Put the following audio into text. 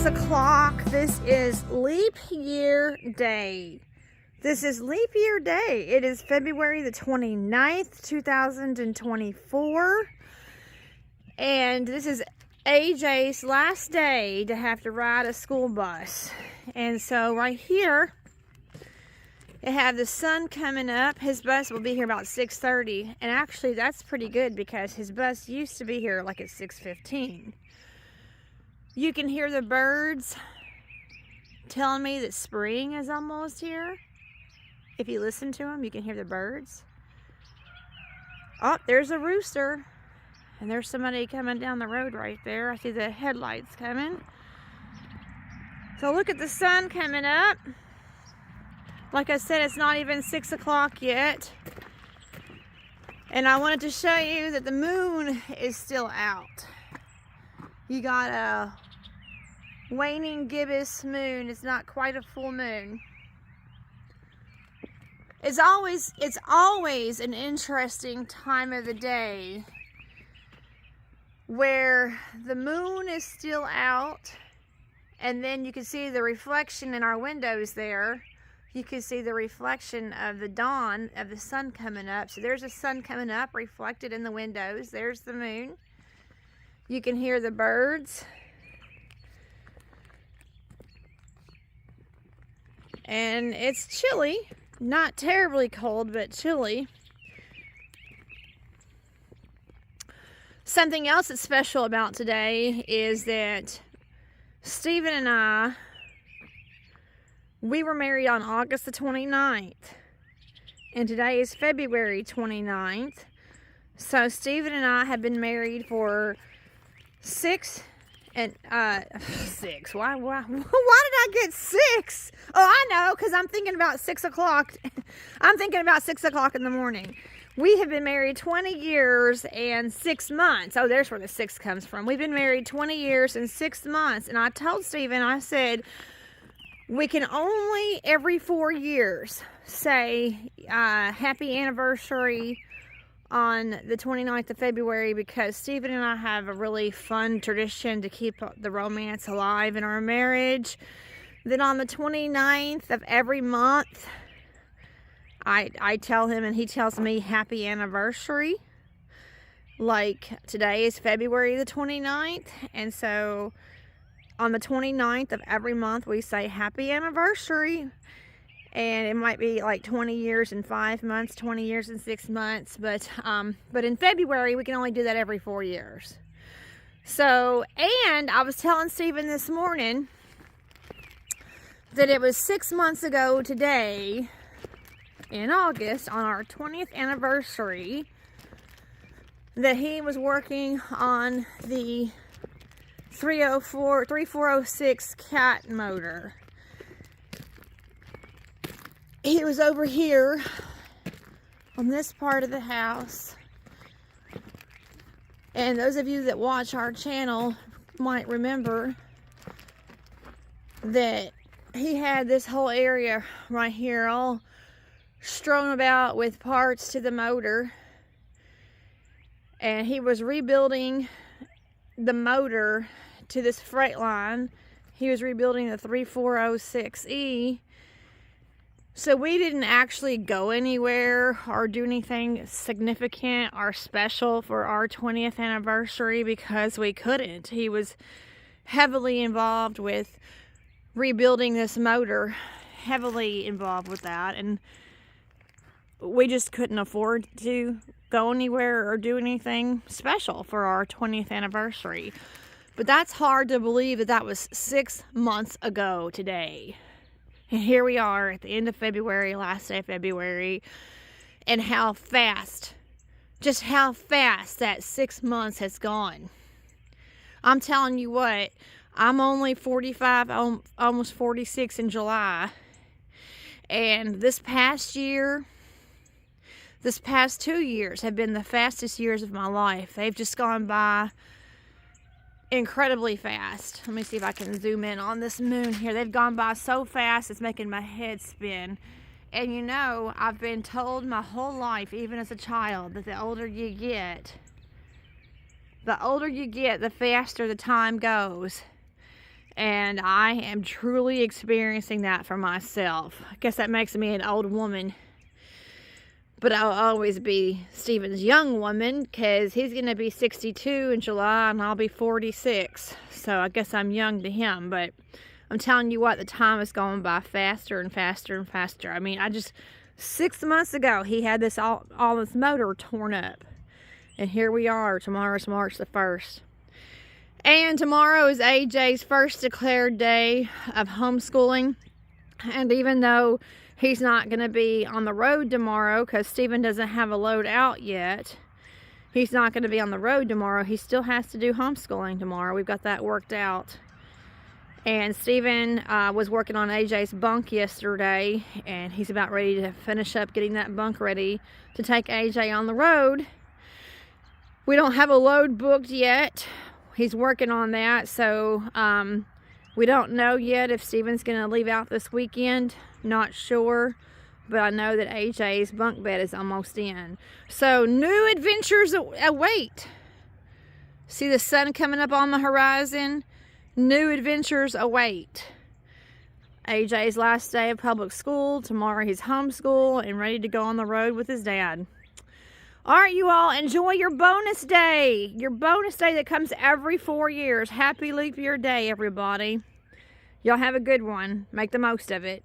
6 o'clock. This is leap year day. This is leap year day. It is February the 29th, 2024. And this is AJ's last day to have to ride a school bus. And so right here, they have the sun coming up. His bus will be here about 6:30. And actually, that's pretty good because his bus used to be here like at 6:15. You can hear the birds telling me that spring is almost here. If you listen to them, you can hear the birds. Oh, there's a rooster. And there's somebody coming down the road right there. I see the headlights coming. So look at the sun coming up. Like I said, it's not even 6 o'clock yet. And I wanted to show you that the moon is still out. You got a waning gibbous moon. It's not quite a full moon. It's always an interesting time of the day where the moon is still out, and then you can see the reflection in our windows there. You can see the reflection of the dawn of the sun coming up. So there's the sun coming up reflected in the windows. There's the moon. You can hear the birds. And it's chilly. Not terribly cold, but chilly. Something else that's special about today is that Stephen and I, we were married on August the 29th. And today is February 29th. So Stephen and I have been married for 6. Why did I get 6? Oh, I know, because I'm thinking about 6 o'clock. I'm thinking about 6 o'clock in the morning. We have been married 20 years and 6 months. Oh, there's where the 6 comes from. We've been married 20 years and 6 months. And I told Stephen, I said, we can only every 4 years say happy anniversary on the 29th of February, because Stephen and I have a really fun tradition to keep the romance alive in our marriage. Then on the 29th of every month, I tell him and he tells me happy anniversary. Like today is February the 29th, and so on the 29th of every month we say happy anniversary. And it might be like 20 years and 5 months, 20 years and 6 months. But in February, we can only do that every 4 years. So, and I was telling Stephen this morning that it was 6 months ago today, in August, on our 20th anniversary, that he was working on the 3406 cat motor. He was over here on this part of the house, and those of you that watch our channel might remember that he had this whole area right here all strewn about with parts to the motor, and he was rebuilding the motor to this freight line. He was rebuilding the 3406E. So we didn't actually go anywhere or do anything significant or special for our 20th anniversary because we couldn't. He was heavily involved with rebuilding this motor, heavily involved with that, and we just couldn't afford to go anywhere or do anything special for our 20th anniversary. But that's hard to believe that that was 6 months ago today. And here we are at the end of February, last day of February, and how fast, just how fast that 6 months has gone. I'm telling you what, I'm only 45, almost 46 in July. And this past 2 years have been the fastest years of my life. They've just gone by incredibly fast. Let me see if I can zoom in on this moon here. They've gone by so fast, it's making my head spin. And you know, I've been told my whole life, even as a child, that the older you get, the faster the time goes. And I am truly experiencing that for myself. I guess that makes me an old woman. But I'll always be Stephen's young woman, because he's going to be 62 in July and I'll be 46. So I guess I'm young to him. But I'm telling you what, the time is going by faster and faster and faster. I mean, 6 months ago, he had all this motor torn up. And here we are. Tomorrow's March the 1st. And tomorrow is AJ's first declared day of homeschooling. And even though he's not going to be on the road tomorrow, because Stephen doesn't have a load out yet, he's not going to be on the road tomorrow. He still has to do homeschooling tomorrow. We've got that worked out. And Stephen was working on AJ's bunk yesterday, and he's about ready to finish up getting that bunk ready to take AJ on the road. We don't have a load booked yet. He's working on that, so we don't know yet if Stephen's going to leave out this weekend. Not sure, but I know that AJ's bunk bed is almost in. So new adventures await. See the sun coming up on the horizon? New adventures await. AJ's last day of public school. Tomorrow he's homeschooled and ready to go on the road with his dad. All right, you all, enjoy your bonus day. Your bonus day that comes every 4 years. Happy leap year day, everybody. Y'all have a good one. Make the most of it.